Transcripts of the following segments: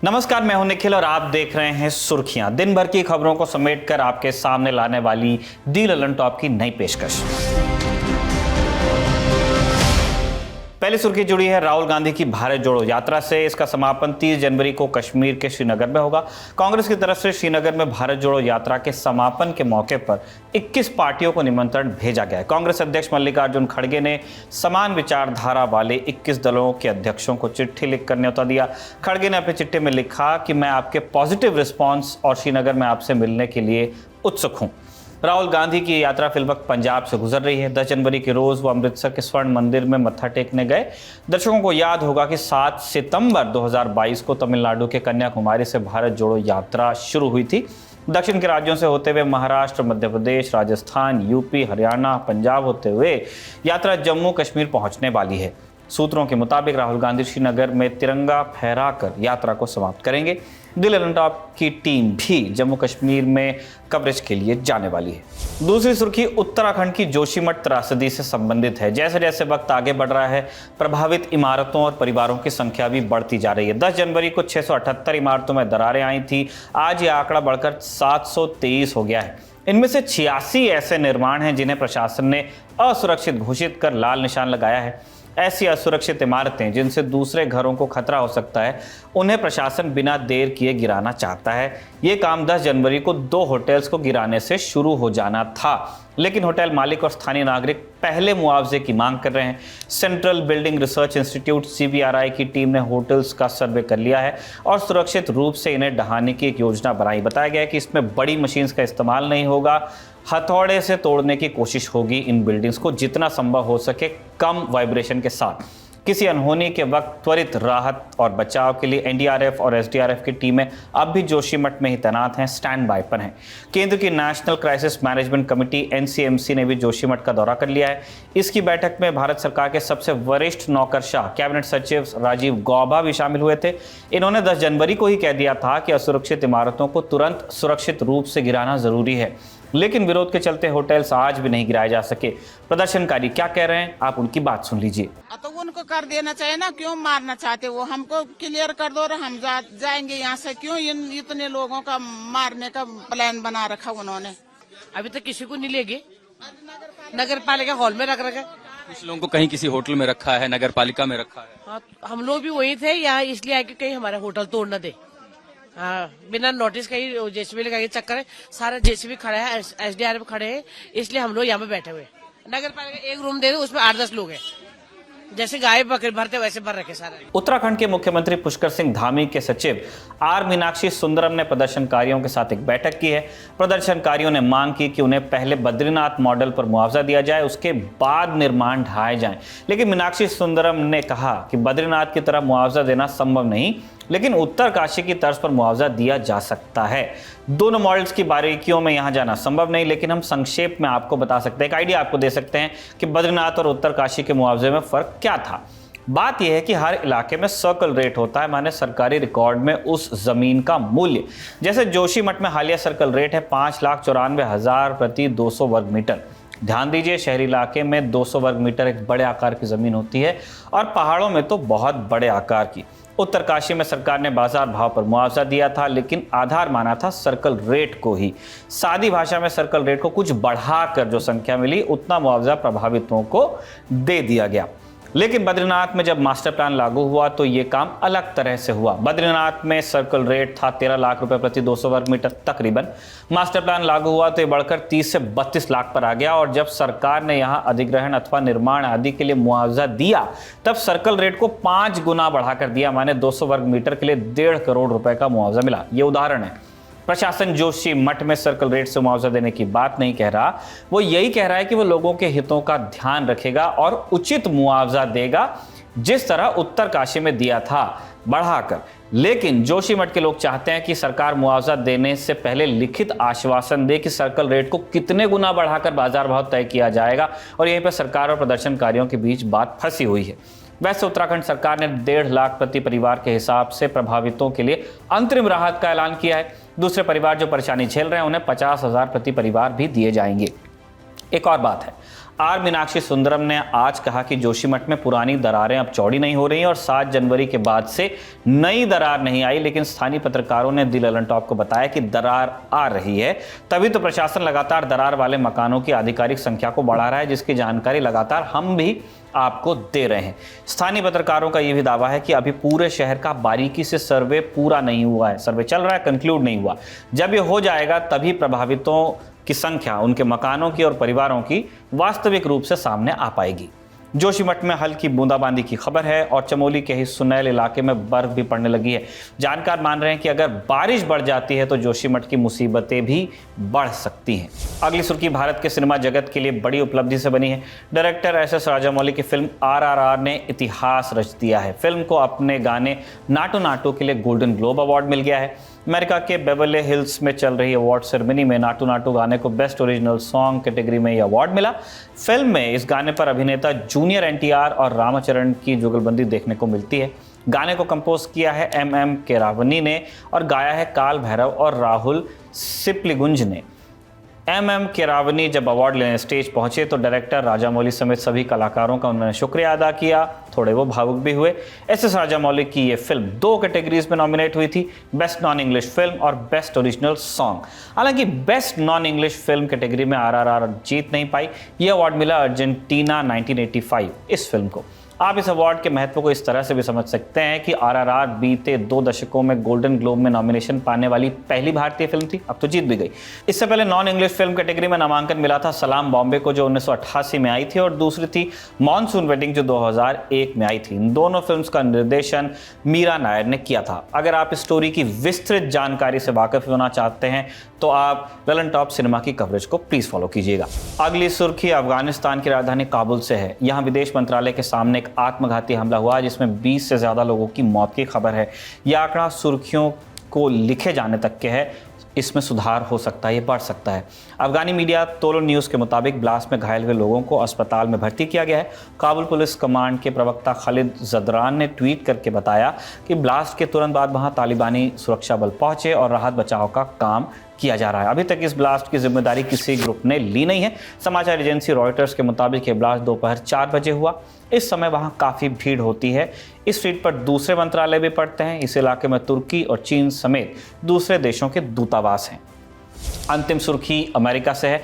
नमस्कार, मैं हूं निखिल और आप देख रहे हैं सुर्खियां। दिन भर की खबरों को समेटकर आपके सामने लाने वाली दी ललन टॉप की नई पेशकश। पहली सुर्खी जुड़ी है राहुल गांधी की भारत जोड़ो यात्रा से। इसका समापन 30 जनवरी को कश्मीर के श्रीनगर में होगा। कांग्रेस की तरफ से श्रीनगर में भारत जोड़ो यात्रा के समापन के मौके पर 21 पार्टियों को निमंत्रण भेजा गया है। कांग्रेस अध्यक्ष मल्लिकार्जुन खड़गे ने समान विचारधारा वाले 21 दलों के अध्यक्षों को चिट्ठी लिखकर न्योता दिया। खड़गे ने अपनी चिट्ठी में लिखा कि मैं आपके पॉजिटिव रिस्पॉन्स और श्रीनगर में आपसे मिलने के लिए उत्सुक हूं। राहुल गांधी की यात्रा फिल वक्त पंजाब से गुजर रही है। 10 जनवरी के रोज वो अमृतसर के स्वर्ण मंदिर में मत्था टेकने गए। दर्शकों को याद होगा कि 7 सितंबर 2022 को तमिलनाडु के कन्याकुमारी से भारत जोड़ो यात्रा शुरू हुई थी। दक्षिण के राज्यों से होते हुए महाराष्ट्र, मध्य प्रदेश, राजस्थान, यूपी, हरियाणा, पंजाब होते हुए यात्रा जम्मू कश्मीर पहुंचने वाली है। सूत्रों के मुताबिक राहुल गांधी श्रीनगर में तिरंगा फहराकर यात्रा को समाप्त करेंगे। दी ललन टॉप की टीम भी जम्मू कश्मीर में कवरेज के लिए जाने वाली है। दूसरी सुर्खी उत्तराखंड की जोशीमठ त्रासदी से संबंधित है। जैसे जैसे वक्त आगे बढ़ रहा है, प्रभावित इमारतों और परिवारों की संख्या भी बढ़ती जा रही है। 10 जनवरी को 678 इमारतों में दरारें आई थी। आज ये आंकड़ा बढ़कर 723 हो गया है। इनमें से 86 ऐसे निर्माण हैं जिन्हें प्रशासन ने असुरक्षित घोषित कर लाल निशान लगाया है। ऐसी असुरक्षित इमारतें जिनसे दूसरे घरों को खतरा हो सकता है, उन्हें प्रशासन बिना देर किए गिराना चाहता है। ये काम 10 जनवरी को 2 होटल्स को गिराने से शुरू हो जाना था, लेकिन होटल मालिक और स्थानीय नागरिक पहले मुआवजे की मांग कर रहे हैं। Central building research institute CBRI की टीम ने होटल्स का सर्वे कर लिया है और सुरक्षित रूप से इन्हें ढहाने की एक योजना बनाई। बताया गया है कि इसमें बड़ी मशीन्स का इस्तेमाल नहीं होगा। हथौड़े से तोड़ने की कोशिश होगी इन बिल्डिंग्स को, जितना संभव हो सके कम वाइब्रेशन के साथ। किसी अनहोनी के वक्त त्वरित राहत और बचाव के लिए NDRF और SDRF की टीमें अब भी जोशीमठ में ही तैनात हैं, स्टैंड बाय पर हैं। केंद्र की national crisis management committee NCMC ने भी जोशीमठ का दौरा कर लिया है। इसकी बैठक में भारत सरकार के सबसे वरिष्ठ नौकरशाह कैबिनेट सचिव राजीव गौबा भी शामिल हुए थे। इन्होंने 10 जनवरी को ही कह दिया था कि असुरक्षित इमारतों को तुरंत सुरक्षित रूप से गिराना जरूरी है, लेकिन विरोध के चलते होटल्स आज भी नहीं गिराए जा सके। प्रदर्शनकारी क्या कह रहे हैं, आप उनकी बात सुन लीजिए। तो उनको कर देना चाहिए ना, क्यों मारना चाहते वो? हमको क्लियर कर दो और हम जाएंगे यहाँ से। क्यों इतने लोगों का मारने का प्लान बना रखा उन्होंने? अभी तक किसी को नहीं लेगे। नगर पालिका हॉल में रख रखा है। कुछ लोगों को कहीं किसी होटल में रखा है, नगर पालिका में रखा है। हाँ, हम लोग भी वही थे यहाँ, इसलिए आए कि कहीं हमारा होटल तोड़ न दे। हाँ, बिना नोटिस का ही JCB लगाए चक्कर है। सारा JCB खड़ा है, SDRF खड़े हैं, इसलिए हम लोग यहाँ पे बैठे हुए। नगर पालिका एक रूम दे दे, उसमें 8-10 लोग हैं, जैसे गाय बकरी भरते वैसे भर रखे सारे। उत्तराखंड के मुख्यमंत्री पुष्कर सिंह धामी के सचिव R मीनाक्षी सुंदरम ने प्रदर्शनकारियों के साथ एक बैठक की है। प्रदर्शनकारियों ने मांग की कि उन्हें पहले बद्रीनाथ मॉडल पर मुआवजा दिया जाए, उसके बाद निर्माण ढाए जाएं। लेकिन मीनाक्षी सुंदरम ने कहा कि बद्रीनाथ की तरह मुआवजा देना संभव नहीं, लेकिन उत्तरकाशी की तर्ज पर मुआवजा दिया जा सकता है। दोनों मॉडल्स की बारीकियों में यहां जाना संभव नहीं, लेकिन हम संक्षेप में आपको बता सकते हैं, एक आइडिया आपको दे सकते हैं कि बद्रीनाथ और उत्तरकाशी के मुआवजे में फर्क क्या था। बात यह है कि हर इलाके में सर्कल रेट होता है, माने सरकारी रिकॉर्ड में उस जमीन का मूल्य। जैसे जोशीमठ में हालिया सर्कल रेट है 5,94,000 प्रति 200 वर्ग मीटर। ध्यान दीजिए, शहरी इलाके में 200 वर्ग मीटर एक बड़े आकार की जमीन होती है और पहाड़ों में तो बहुत बड़े आकार की। उत्तरकाशी में सरकार ने बाजार भाव पर मुआवजा दिया था, लेकिन आधार माना था सर्कल रेट को ही। सादी भाषा में सर्कल रेट को कुछ बढ़ाकर जो संख्या मिली, उतना मुआवजा प्रभावितों को दे दिया गया। लेकिन बद्रीनाथ में जब मास्टर प्लान लागू हुआ तो ये काम अलग तरह से हुआ। बद्रीनाथ में सर्कल रेट था 13 लाख रुपए प्रति 200 वर्ग मीटर तकरीबन। मास्टर प्लान लागू हुआ तो ये बढ़कर 30 से 32 लाख पर आ गया, और जब सरकार ने यहाँ अधिग्रहण अथवा निर्माण आदि के लिए मुआवजा दिया, तब सर्कल रेट को 5 गुना बढ़ाकर दिया, माने 200 वर्ग मीटर के लिए 1.5 करोड़ रुपए का मुआवजा मिला। ये उदाहरण है। प्रशासन जोशीमठ में सर्कल रेट से मुआवजा देने की बात नहीं कह रहा, वो यही कह रहा है कि वो लोगों के हितों का ध्यान रखेगा और उचित मुआवजा देगा, जिस तरह उत्तरकाशी में दिया था बढ़ाकर। लेकिन जोशीमठ के लोग चाहते हैं कि सरकार मुआवजा देने से पहले लिखित आश्वासन दे कि सर्कल रेट को कितने गुना बढ़ाकर बाजार भाव तय किया जाएगा, और यहीं पर सरकार और प्रदर्शनकारियों के बीच बात फंसी हुई है। वैसे उत्तराखंड सरकार ने 1.5 लाख प्रति परिवार के हिसाब से प्रभावितों के लिए अंतरिम राहत का ऐलान किया है। दूसरे परिवार जो परेशानी झेल रहे हैं, उन्हें 50,000 प्रति परिवार भी दिए जाएंगे। एक और बात है, आर मीनाक्षी सुंदरम ने आज कहा कि जोशीमठ में पुरानी दरारें अब चौड़ी नहीं हो रही और 7 जनवरी के बाद से नई दरार नहीं आई, लेकिन स्थानीय पत्रकारों ने दी ललन टॉप को बताया कि दरार आ रही है। तभी तो प्रशासन लगातार दरार वाले मकानों की आधिकारिक संख्या को बढ़ा रहा है, जिसकी जानकारी लगातार हम भी आपको दे रहे हैं। स्थानीय पत्रकारों का यह भी दावा है कि अभी पूरे शहर का बारीकी से सर्वे पूरा नहीं हुआ है, सर्वे चल रहा है, कंक्लूड नहीं हुआ। जब ये हो जाएगा तभी प्रभावितों की संख्या, उनके मकानों की और परिवारों की वास्तविक रूप से सामने आ पाएगी। जोशीमठ में हल्की बूंदाबांदी की खबर है और चमोली के ही सुनैल इलाके में बर्फ भी पड़ने लगी है। जानकार मान रहे हैं कि अगर बारिश बढ़ जाती है तो जोशीमठ की मुसीबतें भी बढ़ सकती हैं। अगली सुर्खी भारत के सिनेमा जगत के लिए बड़ी उपलब्धि से बनी है। Director SS. राजामौली की फिल्म RRR ने इतिहास रच दिया है। फिल्म को अपने गाने नाटू नाटू के लिए गोल्डन ग्लोब अवार्ड मिल गया है। अमेरिका के बेवर्ली हिल्स में चल रही अवार्ड सेरेमनी में नाटू नाटू गाने को बेस्ट ओरिजिनल सॉन्ग कैटेगरी में यह अवार्ड मिला। फिल्म में इस गाने पर अभिनेता जूनियर NTR और रामाचरण की जुगलबंदी देखने को मिलती है। गाने को कंपोज किया है MM केरावनी ने और गाया है काल भैरव और राहुल सिप्लिगुंज ने। MM केरावनी जब अवार्ड लेने स्टेज पहुंचे तो डायरेक्टर राजामौली समेत सभी कलाकारों का उन्होंने शुक्रिया अदा किया, थोड़े वो भावुक भी हुए। एस.एस. राजामौली की ये फिल्म 2 कैटेगरीज में नॉमिनेट हुई थी, बेस्ट नॉन इंग्लिश फिल्म और बेस्ट ओरिजिनल सॉन्ग। हालांकि best non English film category में RRR जीत नहीं पाई। यह अवार्ड मिला अर्जेंटीना 1985 इस फिल्म को। आप इस अवार्ड के महत्व को इस तरह से भी समझ सकते हैं कि RRR बीते 2 दशकों में गोल्डन ग्लोब में नॉमिनेशन पाने वाली पहली भारतीय फिल्म थी, अब तो जीत भी गई। इससे पहले नॉन इंग्लिश फिल्म कैटेगरी में नामांकन मिला था सलाम बॉम्बे को, जो 1988 में आई थी, और दूसरी थी मॉनसून वेडिंग, जो 2001 में आई थी। इन दोनों फिल्म्स का निर्देशन मीरा नायर ने किया था। अगर आप इस स्टोरी की विस्तृत जानकारी से वाकिफ होना चाहते हैं तो आप ललन टॉप सिनेमा की कवरेज को प्लीज फॉलो कीजिएगा। अगली सुर्खी अफगानिस्तान की राजधानी काबुल से है। यहाँ विदेश मंत्रालय के सामने एक आत्मघाती हमला हुआ जिसमें 20 से ज्यादा लोगों की मौत की खबर है। यह आंकड़ा सुर्खियों को लिखे जाने तक के है, इसमें सुधार हो सकता है, ये बढ़ सकता है। अफगानी मीडिया तोलन न्यूज़ के मुताबिक ब्लास्ट में घायल हुए लोगों को अस्पताल में भर्ती किया गया है। काबुल पुलिस कमांड के प्रवक्ता खालिद जदरान ने ट्वीट करके बताया कि ब्लास्ट के तुरंत बाद वहां तालिबानी सुरक्षा बल पहुंचे और राहत बचाव का काम किया जा रहा है। अभी तक इस ब्लास्ट की जिम्मेदारी किसी ग्रुप ने ली नहीं है। समाचार एजेंसी रॉयटर्स के मुताबिक यह ब्लास्ट दोपहर 4 बजे हुआ। इस समय वहां काफ़ी भीड़ होती है। इस स्ट्रीट पर दूसरे मंत्रालय भी पड़ते हैं। इस इलाके में तुर्की और चीन समेत दूसरे देशों के दूतावास हैं। अंतिम सुर्खी अमेरिका से है।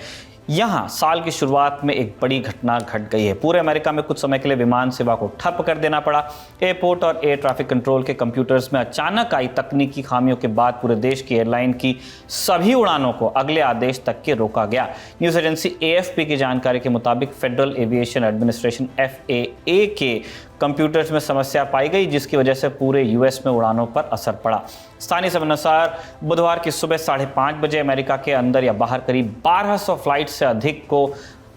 यहाँ साल की शुरुआत में एक बड़ी घटना घट गई है। पूरे अमेरिका में कुछ समय के लिए विमान सेवा को ठप कर देना पड़ा। एयरपोर्ट और एयर ट्रैफिक कंट्रोल के कंप्यूटर्स में अचानक आई तकनीकी खामियों के बाद पूरे देश की एयरलाइन की सभी उड़ानों को अगले आदेश तक के रोका गया। न्यूज़ एजेंसी AFP की जानकारी के मुताबिक फेडरल एविएशन एडमिनिस्ट्रेशन FAA के कंप्यूटर्स में समस्या पाई गई, जिसकी वजह से पूरे US में उड़ानों पर असर पड़ा। स्थानीय समय अनुसार बुधवार की सुबह 5:30 बजे अमेरिका के अंदर या बाहर करीब 1200 फ्लाइट से अधिक को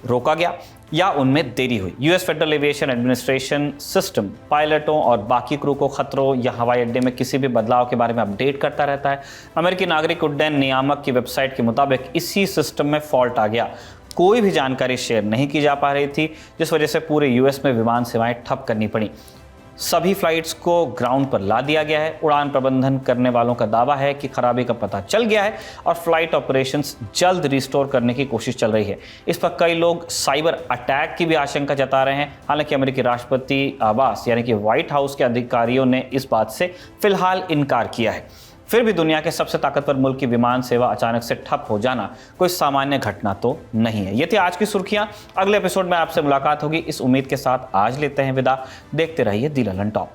रोका गया या उनमें देरी हुई। US federal aviation administration system पायलटों और बाकी क्रू को खतरों या हवाई अड्डे में किसी भी बदलाव के बारे में अपडेट करता रहता है। अमेरिकी नागरिक उड्डयन नियामक की वेबसाइट के मुताबिक इसी सिस्टम में फॉल्ट आ गया। कोई भी जानकारी शेयर नहीं की जा पा रही थी, जिस वजह से पूरे US में विमान सेवाएं ठप करनी पड़ी। सभी फ्लाइट्स को ग्राउंड पर ला दिया गया है। उड़ान प्रबंधन करने वालों का दावा है कि खराबी का पता चल गया है और फ्लाइट ऑपरेशंस जल्द रिस्टोर करने की कोशिश चल रही है। इस पर कई लोग साइबर अटैक की भी आशंका जता रहे हैं। हालांकि अमेरिकी राष्ट्रपति आवास यानी कि व्हाइट हाउस के अधिकारियों ने इस बात से फिलहाल इनकार किया है। फिर भी दुनिया के सबसे ताकतवर मुल्क की विमान सेवा अचानक से ठप हो जाना कोई सामान्य घटना तो नहीं है। ये थी आज की सुर्खियां। अगले एपिसोड में आपसे मुलाकात होगी, इस उम्मीद के साथ आज लेते हैं विदा। देखते रहिए दी ललन टॉप।